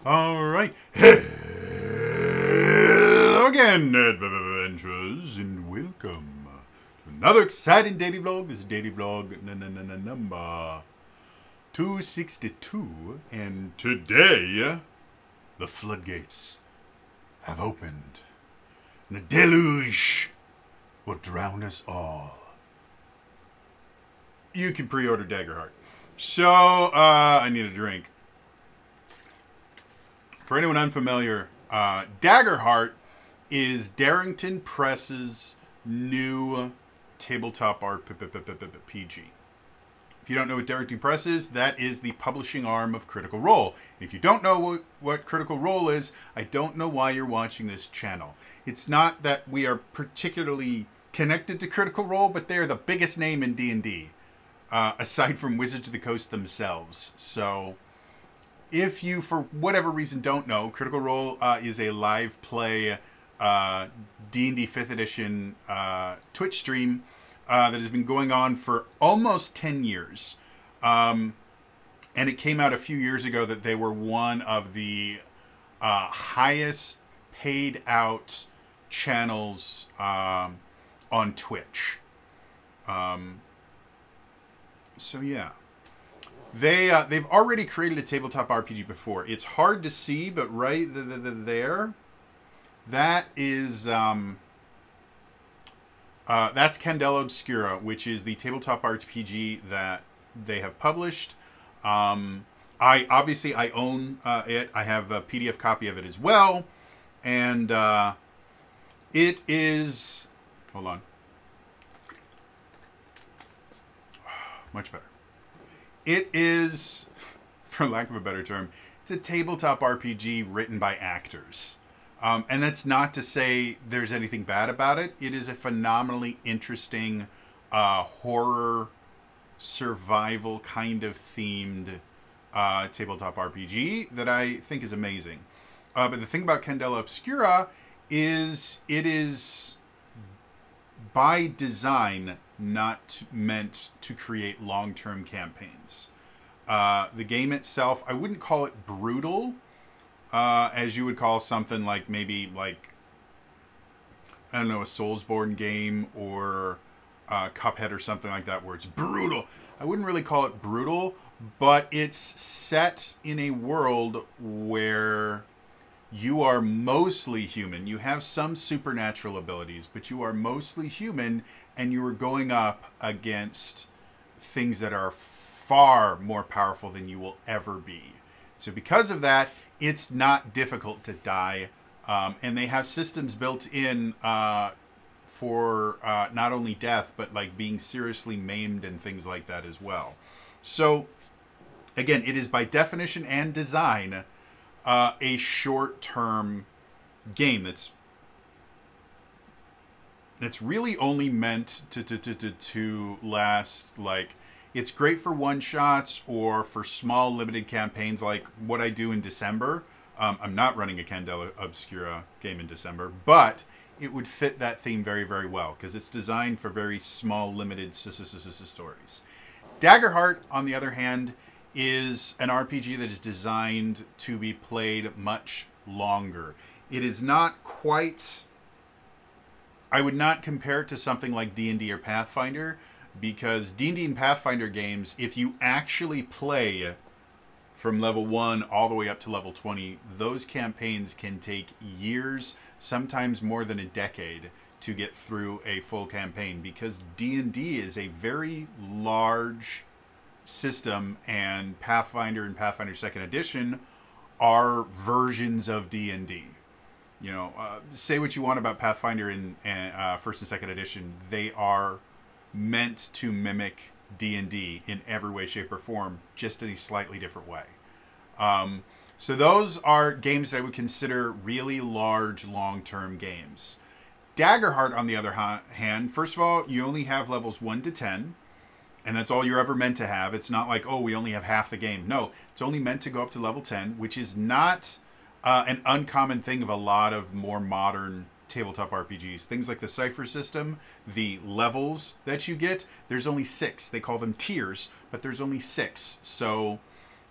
All right. Hello again, adventurers, and welcome to another exciting daily vlog. This is daily vlog number 262, and today the floodgates have opened, and the deluge will drown us all. You can pre-order Daggerheart. So, I need a drink. For anyone unfamiliar, Daggerheart is Darrington Press's new tabletop RPG. If you don't know what Darrington Press is, that is the publishing arm of Critical Role. If you don't know what Critical Role is, I don't know why you're watching this channel. It's not that we are particularly connected to Critical Role, but they're the biggest name in D&D, aside from Wizards of the Coast themselves. So, if you, for whatever reason, don't know, Critical Role is a live play D&D 5th edition Twitch stream that has been going on for almost 10 years. And it came out a few years ago that they were one of the highest paid out channels on Twitch. So yeah. They've already created a tabletop RPG before. It's hard to see, but right there, that is that's Candela Obscura, which is the tabletop RPG that they have published. I own it. I have a PDF copy of it as well, and it is. Hold on. Much better. It is, for lack of a better term, it's a tabletop RPG written by actors. And that's not to say there's anything bad about it. It is a phenomenally interesting horror survival kind of themed tabletop RPG that I think is amazing. But the thing about Candela Obscura is it is by design not meant to create long-term campaigns. The game itself, I wouldn't call it brutal, as you would call something like maybe like, I don't know, a Soulsborne game or Cuphead or something like that where it's brutal. I wouldn't really call it brutal, but it's set in a world where you are mostly human. You have some supernatural abilities, but you are mostly human, and you are going up against things that are far more powerful than you will ever be. So because of that, it's not difficult to die. And they have systems built in for not only death, but like being seriously maimed and things like that as well. So again, it is by definition and design a short-term game that's really only meant to last, like, it's great for one-shots or for small limited campaigns like what I do in December. I'm not running a Candela Obscura game in December, but it would fit that theme very, very well because it's designed for very small, limited stories. Daggerheart, on the other hand, is an RPG that is designed to be played much longer. It is not quite... I would not compare it to something like D&D or Pathfinder, because D&D and Pathfinder games, if you actually play from level 1 all the way up to level 20, those campaigns can take years, sometimes more than a decade, to get through a full campaign, because D&D is a very large system, and Pathfinder and Pathfinder 2nd Edition are versions of D&D. You know, say what you want about Pathfinder in 1st and 2nd Edition. They are meant to mimic D&D in every way, shape, or form, just in a slightly different way. So those are games that I would consider really large, long-term games. Daggerheart, on the other hand, first of all, you only have levels 1 to 10. And that's all you're ever meant to have. It's not like, oh, we only have half the game. No, it's only meant to go up to level 10, which is not an uncommon thing of a lot of more modern tabletop RPGs. Things like the Cypher system, the levels that you get, there's only 6. They call them tiers, but there's only 6. So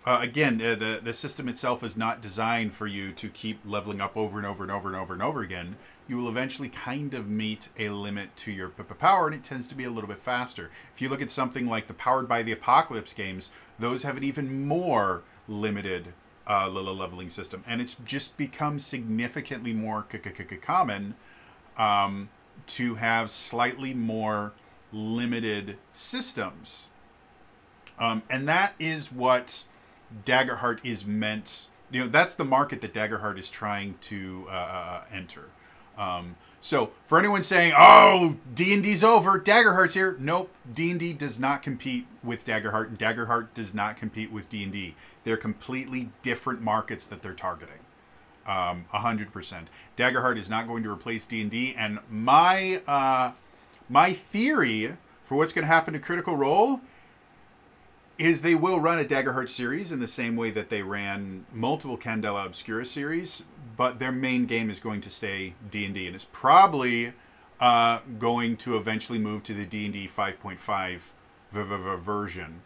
The system itself is not designed for you to keep leveling up over and over and over and over and over again. You will eventually kind of meet a limit to your power, and it tends to be a little bit faster. If you look at something like the Powered by the Apocalypse games, those have an even more limited leveling system, and it's just become significantly more common to have slightly more limited systems. And that is what Daggerheart is meant. That's the market that Daggerheart is trying to enter. So for anyone saying, "Oh, D&D's over, Daggerheart's here," nope. D&D does not compete with Daggerheart, and Daggerheart does not compete with D&D. They're completely different markets that they're targeting. 100%. Daggerheart is not going to replace D&D, and my theory for what's going to happen to Critical Role is they will run a Daggerheart series in the same way that they ran multiple Candela Obscura series, but their main game is going to stay D&D, and it's probably going to eventually move to the D&D 5.5 version,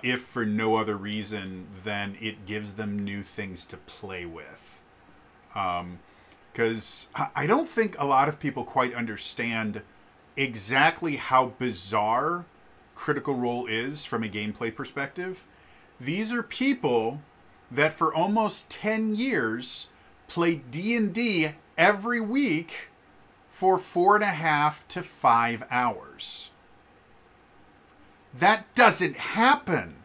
if for no other reason than it gives them new things to play with. Because I don't think a lot of people quite understand exactly how bizarre Critical Role is from a gameplay perspective. These are people that for almost 10 years played D&D every week for 4.5 to 5 hours. That doesn't happen.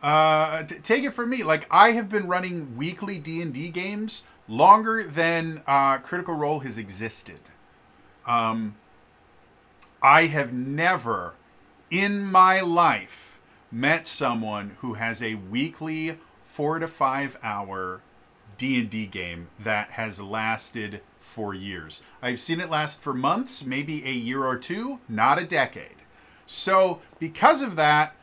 Take it from me. Like, I have been running weekly D&D games longer than Critical Role has existed. I have never in my life met someone who has a weekly 4 to 5 hour D&D game that has lasted for years. I've seen it last for months, maybe a year or two, not a decade. So because of that,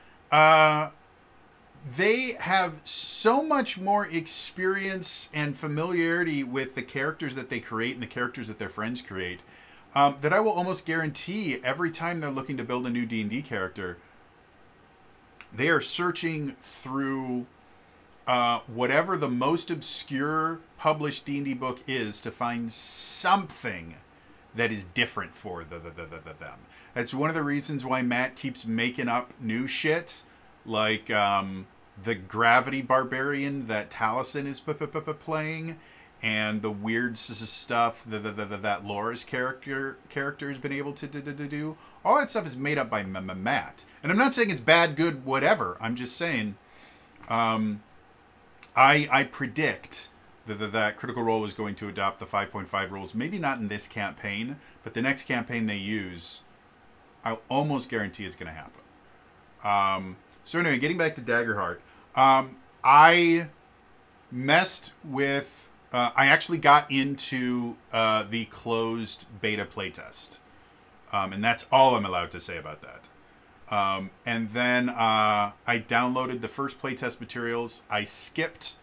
they have so much more experience and familiarity with the characters that they create and the characters that their friends create, that I will almost guarantee every time they're looking to build a new D&D character, they are searching through whatever the most obscure published D&D book is to find something that is different for them. That's one of the reasons why Matt keeps making up new shit, like the Gravity Barbarian that Taliesin is playing, and the weird stuff that Laura's character has been able to do. All that stuff is made up by Matt. And I'm not saying it's bad, good, whatever. I'm just saying I predict that Critical Role is going to adopt the 5.5 rules. Maybe not in this campaign, but the next campaign they use, I'll almost guarantee it's going to happen. So anyway, getting back to Daggerheart. I messed with... I actually got into the closed beta playtest. And that's all I'm allowed to say about that. And then I downloaded the first playtest materials. I skipped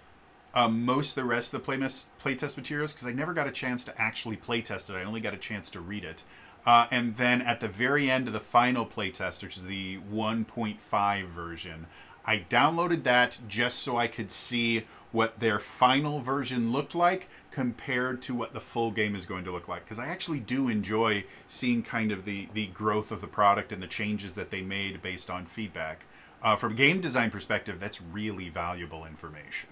most of the rest of the playtest materials because I never got a chance to actually playtest it. I only got a chance to read it. And then at the very end of the final playtest, which is the 1.5 version, I downloaded that just so I could see what their final version looked like compared to what the full game is going to look like. Because I actually do enjoy seeing kind of the growth of the product and the changes that they made based on feedback. From a game design perspective, that's really valuable information.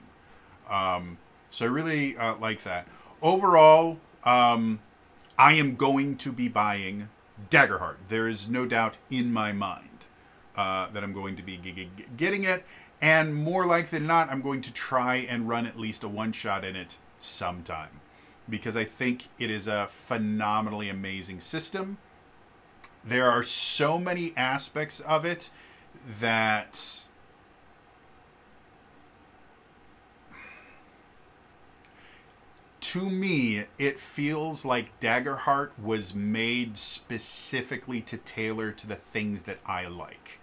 So I really like that. Overall, I am going to be buying Daggerheart. There is no doubt in my mind that I'm going to be getting it. And more likely than not, I'm going to try and run at least a one-shot in it sometime. Because I think it is a phenomenally amazing system. There are so many aspects of it that... to me, it feels like Daggerheart was made specifically to tailor to the things that I like.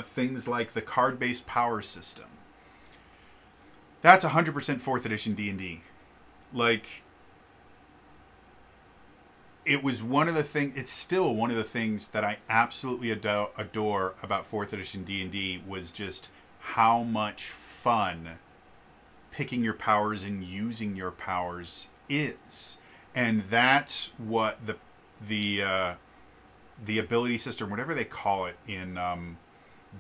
Things like the card-based power system. That's 100% 4th edition D&D. Like, it was one of the things, it's still one of the things that I absolutely adore about 4th edition D&D was just how much fun picking your powers and using your powers is. And that's what the ability system, whatever they call it in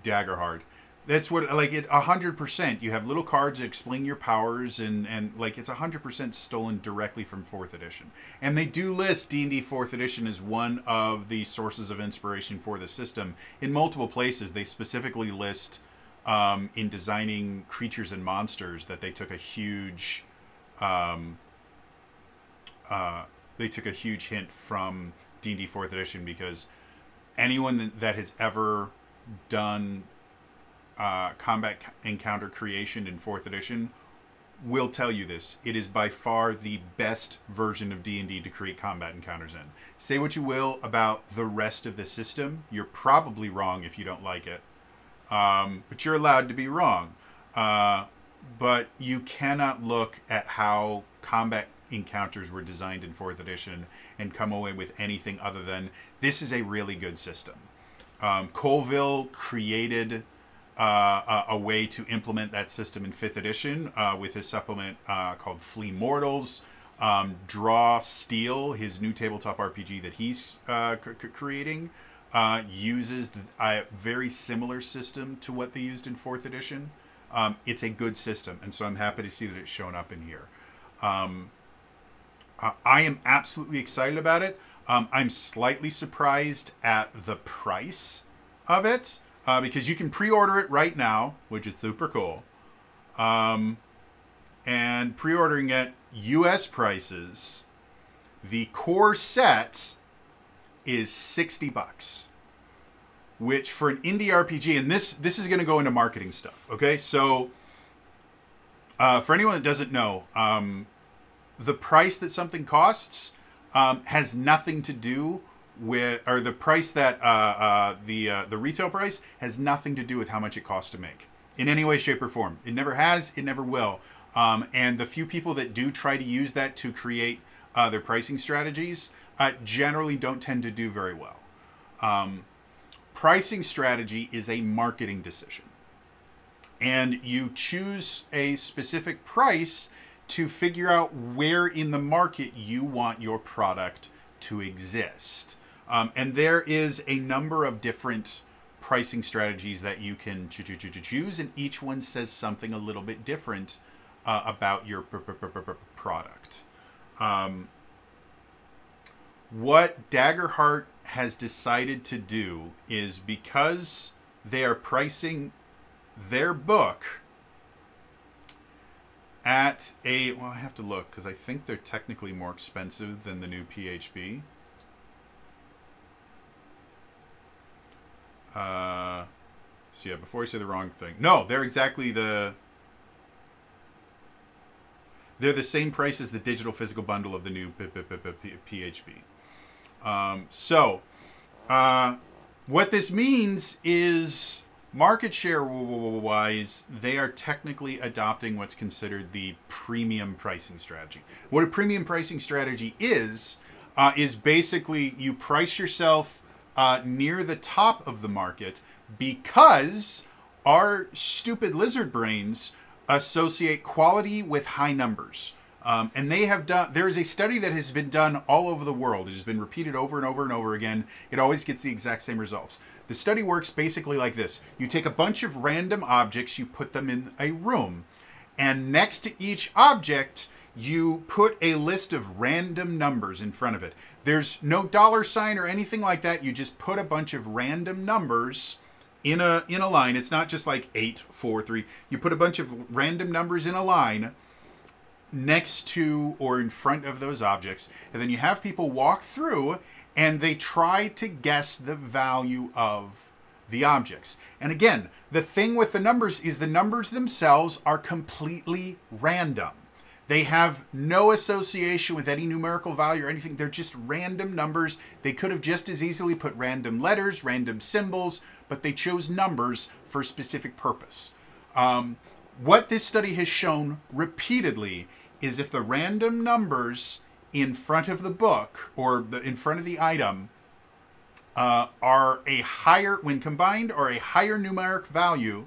Daggerheart, that's what, like, it 100%. You have little cards that explain your powers, and like, it's 100% stolen directly from 4th edition. And they do list D&D 4th edition as one of the sources of inspiration for the system in multiple places. They specifically list in designing creatures and monsters that they took a huge hint from D&D 4th edition, because anyone that has ever done combat encounter creation in 4th edition will tell you this. It is by far the best version of D&D to create combat encounters in. Say what you will about the rest of the system, you're probably wrong if you don't like it. But you're allowed to be wrong. But you cannot look at how combat encounters were designed in 4th edition and come away with anything other than, this is a really good system. Colville created a way to implement that system in 5th edition with his supplement called Flea Mortals. Draw Steel, his new tabletop RPG that he's creating, uses a very similar system to what they used in 4th edition. It's a good system, and so I'm happy to see that it's shown up in here. I am absolutely excited about it. I'm slightly surprised at the price of it, because you can pre-order it right now, which is super cool. And pre-ordering at US prices, the core set is $60, which for an indie RPG, and this is going to go into marketing stuff, okay? So for anyone that doesn't know, the price that something costs has nothing to do with, or the price that the retail price has nothing to do with how much it costs to make in any way, shape, or form. It never has. It never will. And the few people that do try to use that to create their pricing strategies generally don't tend to do very well. Pricing strategy is a marketing decision, and you choose a specific price to figure out where in the market you want your product to exist. And there is a number of different pricing strategies that you can choose, and each one says something a little bit different about your product. What Daggerheart has decided to do is, because they are pricing their book at a, well, I have to look because I think they're technically more expensive than the new PHB. So yeah, before I say the wrong thing, no, they're exactly they're the same price as the digital physical bundle of the new PHB. What this means is, market share wise, they are technically adopting what's considered the premium pricing strategy. What a premium pricing strategy is basically you price yourself near the top of the market, because our stupid lizard brains associate quality with high numbers. And they have done, there is a study that has been done all over the world. It has been repeated over and over and over again. It always gets the exact same results. The study works basically like this. You take a bunch of random objects, you put them in a room, and next to each object, you put a list of random numbers in front of it. There's no $sign or anything like that. You just put a bunch of random numbers in a line. It's not just like 8, 4, 3. You put a bunch of random numbers in a line next to or in front of those objects, and then you have people walk through and they try to guess the value of the objects. And again, the thing with the numbers is the numbers themselves are completely random. They have no association with any numerical value or anything. They're just random numbers. They could have just as easily put random letters, random symbols, but they chose numbers for a specific purpose. What this study has shown repeatedly is, if the random numbers in front of the book or in front of the item are a higher, when combined, or a higher numeric value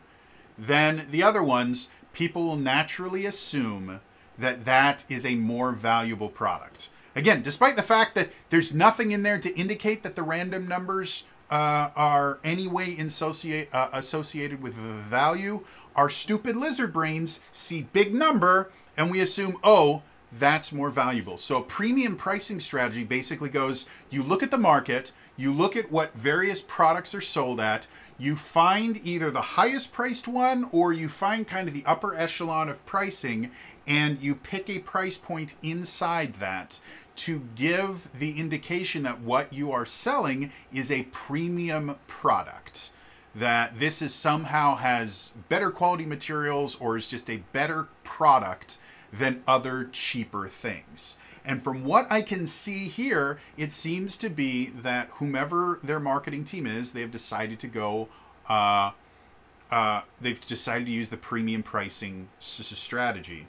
than the other ones, people will naturally assume that that is a more valuable product. Again, despite the fact that there's nothing in there to indicate that the random numbers are anyway associated with value, our stupid lizard brains see big number and we assume, oh, that's more valuable. So a premium pricing strategy basically goes, you look at the market, you look at what various products are sold at, you find either the highest priced one or you find kind of the upper echelon of pricing, and you pick a price point inside that to give the indication that what you are selling is a premium product. That this is somehow has better quality materials or is just a better product than other cheaper things. And from what I can see here, it seems to be that whomever their marketing team is, they've decided to go, they've decided to use the premium pricing strategy.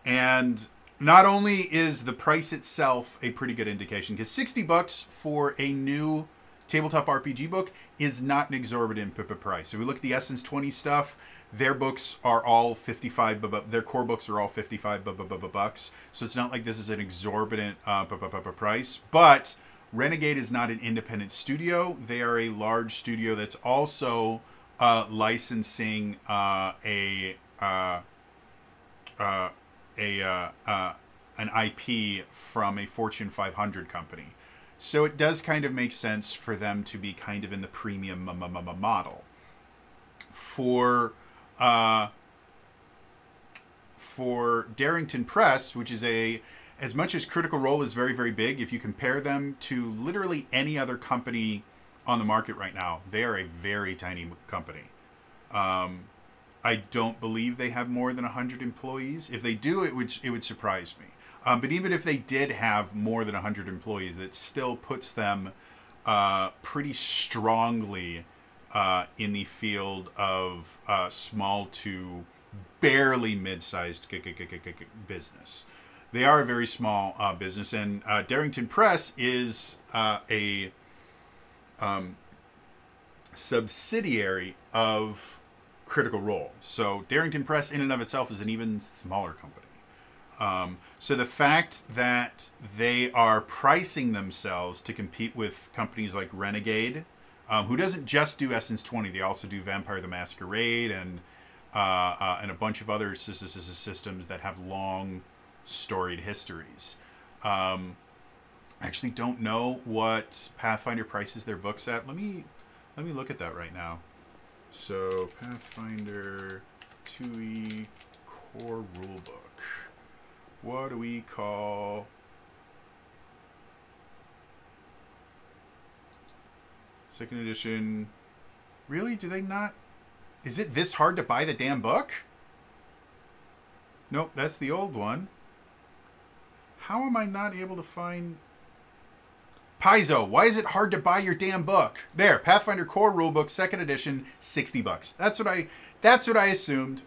And not only is the price itself a pretty good indication, because $60 for a new tabletop RPG book is not an exorbitant price. If we look at the Essence 20 stuff, their books are all 55, their core books are all 55 bucks. So it's not like this is an exorbitant price. But Renegade is not an independent studio. They are a large studio that's also licensing an IP from a Fortune 500 company. So it does kind of make sense for them to be kind of in the premium model. For Darrington Press, which is as much as Critical Role is very, very big, if you compare them to literally any other company on the market right now, they are a very tiny company. I don't believe they have more than 100 employees. If they do, it would surprise me. But even if they did have more than 100 employees, that still puts them pretty strongly in the field of small to barely mid-sized business. They are a very small business, and Darrington Press is a subsidiary of Critical Role. So Darrington Press in and of itself is an even smaller company. So the fact that they are pricing themselves to compete with companies like Renegade, who doesn't just do Essence 20, they also do Vampire the Masquerade and a bunch of other systems that have long storied histories. I actually don't know what Pathfinder prices their books at. Let me look at that right now. So Pathfinder 2e core rulebook. What do we call second edition? Really? Do they not? Is it this hard to buy the damn book? Nope, that's the old one. How am I not able to find Paizo? Why is it hard to buy your damn book? There, Pathfinder Core Rulebook, second edition, $60. That's what I assumed.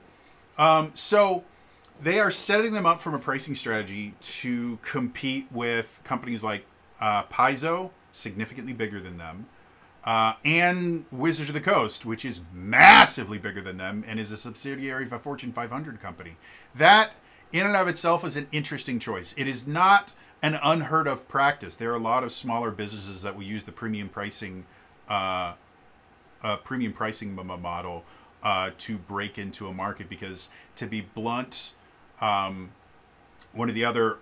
So they are setting them up from a pricing strategy to compete with companies like Paizo, significantly bigger than them, and Wizards of the Coast, which is massively bigger than them and is a subsidiary of a Fortune 500 company. That, in and of itself, is an interesting choice. It is not an unheard of practice. There are a lot of smaller businesses that will use the premium pricing model to break into a market, because, to be blunt, one of the other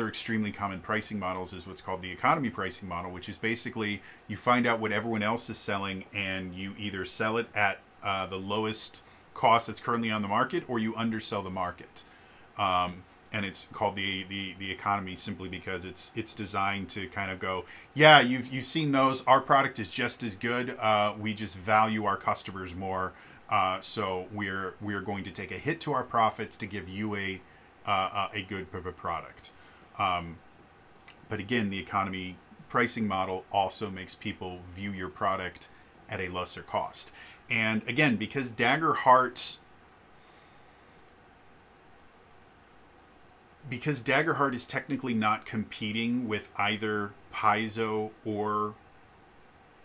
extremely common pricing models is what's called the economy pricing model, which is basically you find out what everyone else is selling and you either sell it at the lowest cost that's currently on the market, or you undersell the market. And it's called the economy simply because it's designed to kind of go, yeah, you've seen those. Our product is just as good. We just value our customers more. So we're going to take a hit to our profits to give you a good product. But again, the economy pricing model also makes people view your product at a lesser cost. And again, because Daggerheart is technically not competing with either Paizo or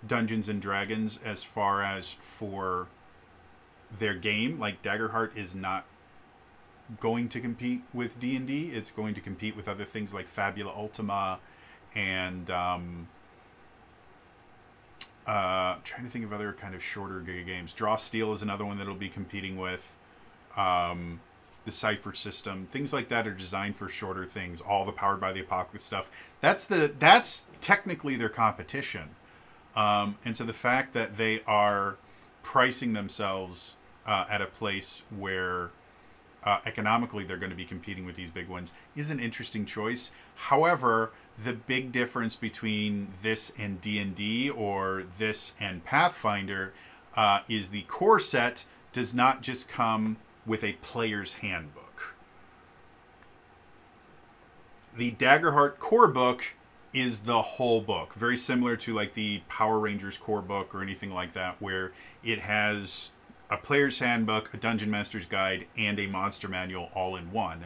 Dungeons and Dragons as far as for their game. Like Daggerheart is not going to compete with D&D. It's going to compete with other things like Fabula Ultima and trying to think of other kind of shorter games. Draw Steel is another one that'll be competing with. The Cypher system, things like that are designed for shorter things. All the Powered by the Apocalypse stuff. That's technically their competition. And so the fact that they are pricing themselves at a place where economically they're going to be competing with these big ones is an interesting choice. However, the big difference between this and D&D or this and Pathfinder is the core set does not just come with a player's handbook. The Daggerheart core book is the whole book, very similar to like the Power Rangers core book or anything like that, where it has a player's handbook, a dungeon master's guide, and a monster manual all in one.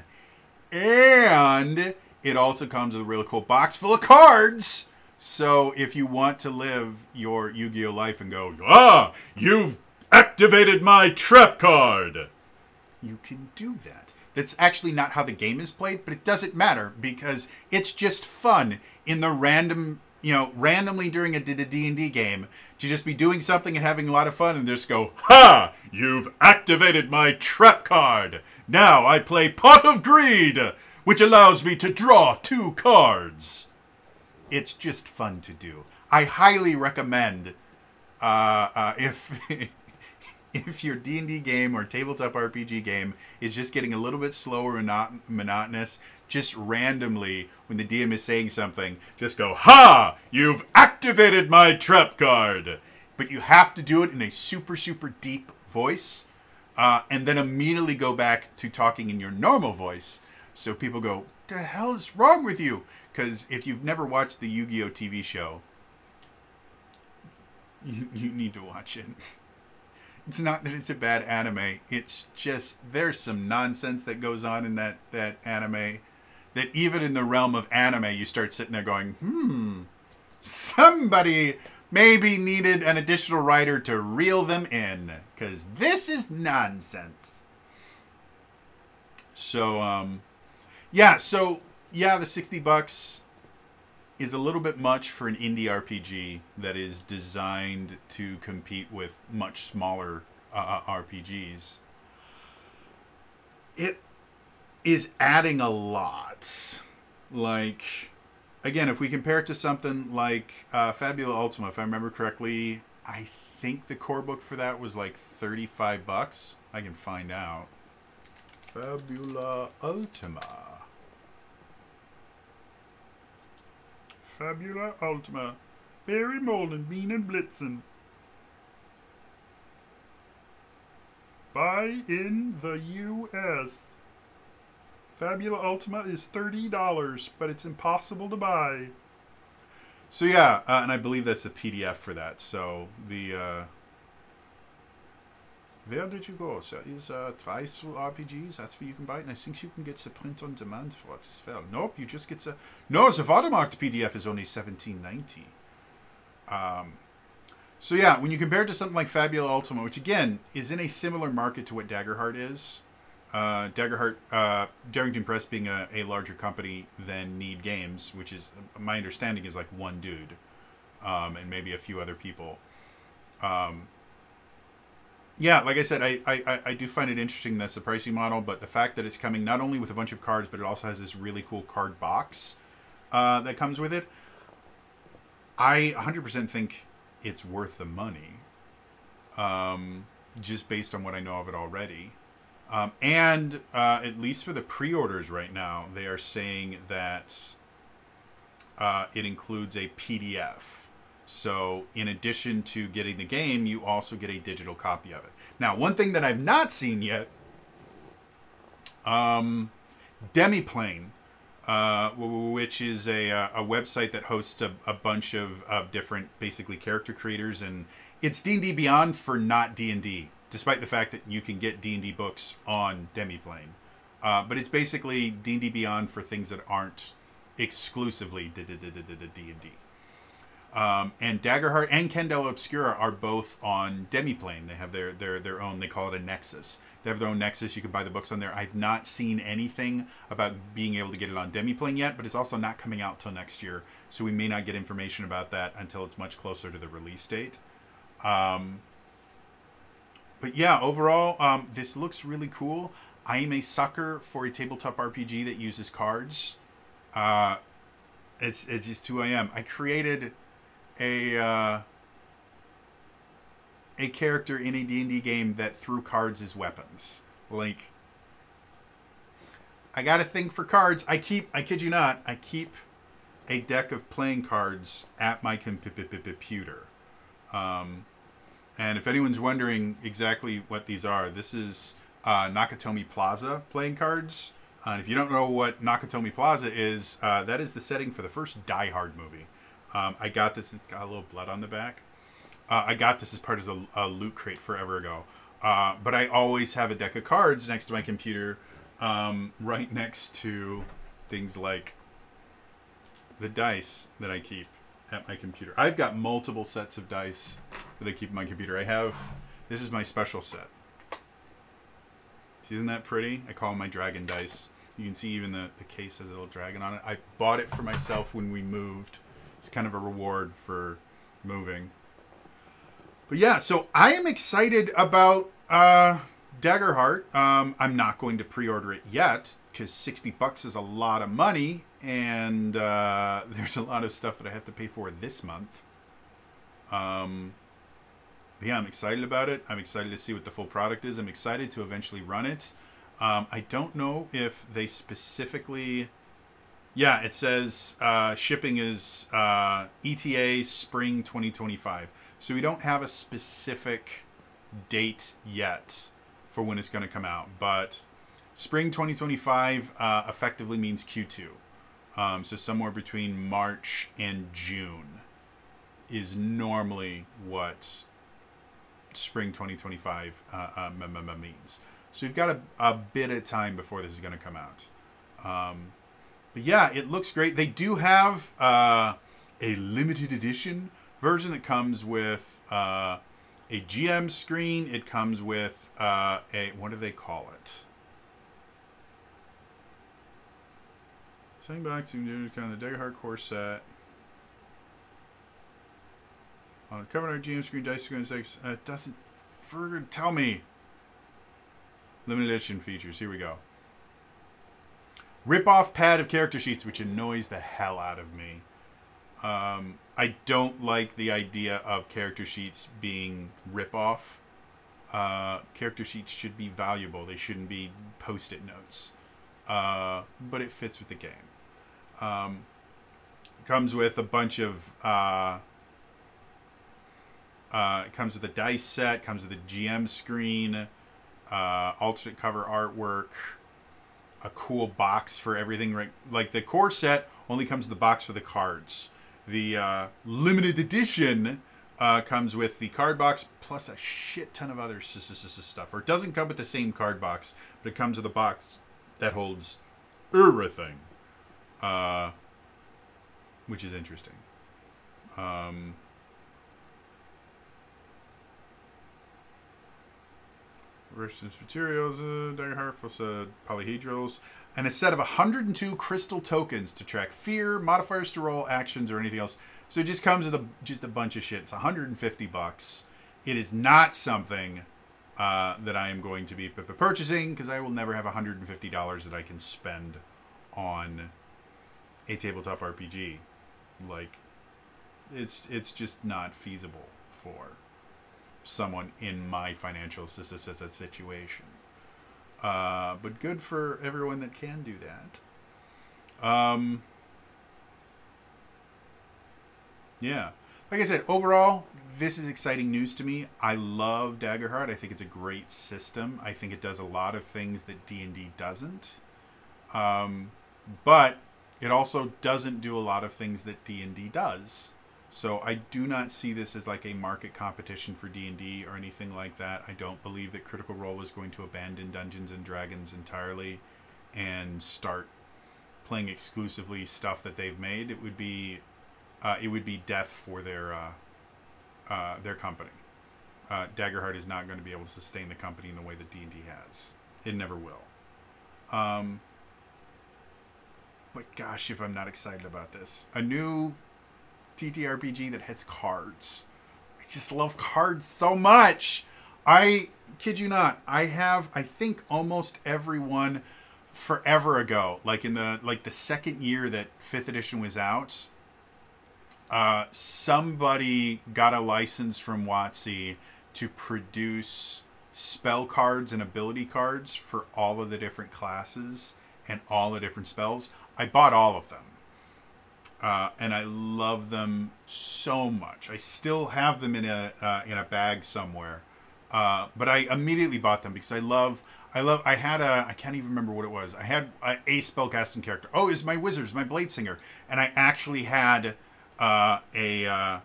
And it also comes with a really cool box full of cards. So if you want to live your Yu-Gi-Oh life and go, you've activated my trap card, you can do that. That's actually not how the game is played, but it doesn't matter because it's just fun in the randomly during a D&D game to just be doing something and having a lot of fun and just go, ha! You've activated my trap card. Now I play Pot of Greed, which allows me to draw 2 cards. It's just fun to do. I highly recommend if if your D&D game or tabletop RPG game is just getting a little bit slower and not monotonous, just randomly, when the DM is saying something, just go, ha! You've activated my trap card! But you have to do it in a super, super deep voice, and then immediately go back to talking in your normal voice, so people go, the hell is wrong with you? Because if you've never watched the Yu-Gi-Oh! TV show, you need to watch it. It's not that it's a bad anime. It's just there's some nonsense that goes on in that anime that even in the realm of anime, you start sitting there going, somebody maybe needed an additional writer to reel them in because this is nonsense. So, the $60 is a little bit much for an indie RPG that is designed to compete with much smaller RPGs. It is adding a lot. Like, again, if we compare it to something like Fabula Ultima, if I remember correctly, I think the core book for that was like $35. I can find out. Fabula Ultima. Fabula Ultima. Barry Molden, Bean and Blitzen. Buy in the U.S. Fabula Ultima is $30, but it's impossible to buy. So yeah, and I believe that's a PDF for that. So the where did you go? There is Try RPGs. That's where you can buy it, and I think you can get the print on demand for it as well. Nope, you just get the the watermarked PDF is only $17.90. So yeah, when you compare it to something like Fabula Ultima, which again is in a similar market to what Daggerheart is, Daggerheart, Darrington Press being a larger company than Need Games, which is, my understanding, is like one dude, and maybe a few other people. Yeah, like I said, I do find it interesting that's the pricing model, but the fact that it's coming not only with a bunch of cards, but it also has this really cool card box that comes with it, I 100% think it's worth the money, just based on what I know of it already. And at least for the pre-orders right now, they are saying that it includes a PDF. So in addition to getting the game, you also get a digital copy of it. Now, one thing that I've not seen yet, Demiplane, which is a website that hosts a bunch of different, basically, character creators. And it's D&D Beyond for not D&D, despite the fact that you can get D&D books on Demiplane. But it's basically D&D Beyond for things that aren't exclusively D&D. And Daggerheart and Candela Obscura are both on Demiplane. They have their own, they call it a Nexus. They have their own Nexus. You can buy the books on there. I've not seen anything about being able to get it on Demiplane yet, but it's also not coming out till next year. So we may not get information about that until it's much closer to the release date. But yeah, overall, this looks really cool. I am a sucker for a tabletop RPG that uses cards. It's just who I am. I created a character in a D&D game that threw cards as weapons. Like, I got a thing for cards. I kid you not, I keep a deck of playing cards at my computer. And if anyone's wondering exactly what these are, this is Nakatomi Plaza playing cards. And if you don't know what Nakatomi Plaza is, that is the setting for the first Die Hard movie. I got this. It's got a little blood on the back. I got this as part of a loot crate forever ago. But I always have a deck of cards next to my computer, right next to things like the dice that I keep at my computer. I've got multiple sets of dice that I keep in my computer. This is my special set. Isn't that pretty? I call them my dragon dice. You can see even the case has a little dragon on it. I bought it for myself when we moved. It's kind of a reward for moving. But yeah, so I am excited about Daggerheart. I'm not going to pre-order it yet because $60 is a lot of money, and there's a lot of stuff that I have to pay for this month. Yeah, I'm excited about it. I'm excited to see what the full product is. I'm excited to eventually run it. I don't know if they specifically... Yeah, it says shipping is ETA spring 2025. So we don't have a specific date yet for when it's going to come out. But spring 2025 effectively means Q2. So somewhere between March and June is normally what spring 2025 means. So we've got a bit of time before this is going to come out. But yeah, it looks great. They do have a limited edition version that comes with a GM screen. It comes with what do they call it? Same box, kind of the Daggerheart core set. On covering our GM screen, dice screen 6. It doesn't further tell me. Limited edition features. Here we go. Rip-off pad of character sheets, which annoys the hell out of me. I don't like the idea of character sheets being rip-off. Character sheets should be valuable. They shouldn't be post-it notes. But it fits with the game. Comes with a bunch of... it comes with a dice set, comes with a GM screen, alternate cover artwork, a cool box for everything. Right, like the core set only comes with the box for the cards. The limited edition comes with the card box plus a shit ton of other stuff. Or it doesn't come with the same card box, but it comes with a box that holds everything, which is interesting. Resistance materials, Daggerheart plus polyhedrals, and a set of 102 crystal tokens to track fear, modifiers to roll, actions, or anything else. So it just comes with just a bunch of shit. It's $150. It is not something that I am going to be purchasing because I will never have $150 that I can spend on a tabletop RPG. Like, it's just not feasible for someone in my financial situation. But good for everyone that can do that. Yeah. Like I said, overall, this is exciting news to me. I love Daggerheart. I think it's a great system. I think it does a lot of things that D&D doesn't. But it also doesn't do a lot of things that D&D does. So I do not see this as like a market competition for D&D or anything like that. I don't believe that Critical Role is going to abandon Dungeons and Dragons entirely and start playing exclusively stuff that they've made. It would be it would be death for their company. Daggerheart is not going to be able to sustain the company in the way that D&D has. It never will. But gosh, if I'm not excited about this. A new TTRPG that has cards. I just love cards so much. I kid you not. I think almost everyone forever ago, like in the second year that 5th edition was out, somebody got a license from WotC to produce spell cards and ability cards for all of the different classes and all the different spells. I bought all of them. And I love them so much. I still have them in a bag somewhere. But I immediately bought them because I can't even remember what it was. I had a spellcasting character. Oh, it was my wizard, it was my blade singer. And I actually had like a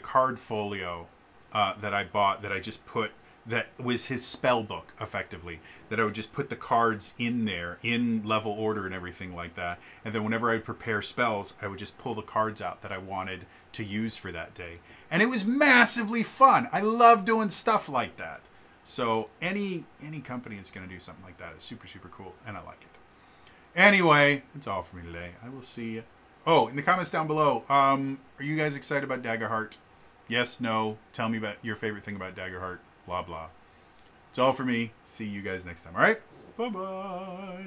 card folio that I bought that I just put, that was his spell book, effectively, that I would just put the cards in there in level order and everything like that. And then whenever I would prepare spells, I would just pull the cards out that I wanted to use for that day. And it was massively fun. I love doing stuff like that. So any company that's going to do something like that is super, super cool, and I like it. Anyway, that's all for me today. I will see you. Oh, in the comments down below, are you guys excited about Daggerheart? Yes, no. Tell me about your favorite thing about Daggerheart. Blah, blah. It's all for me. See you guys next time. All right? Bye-bye.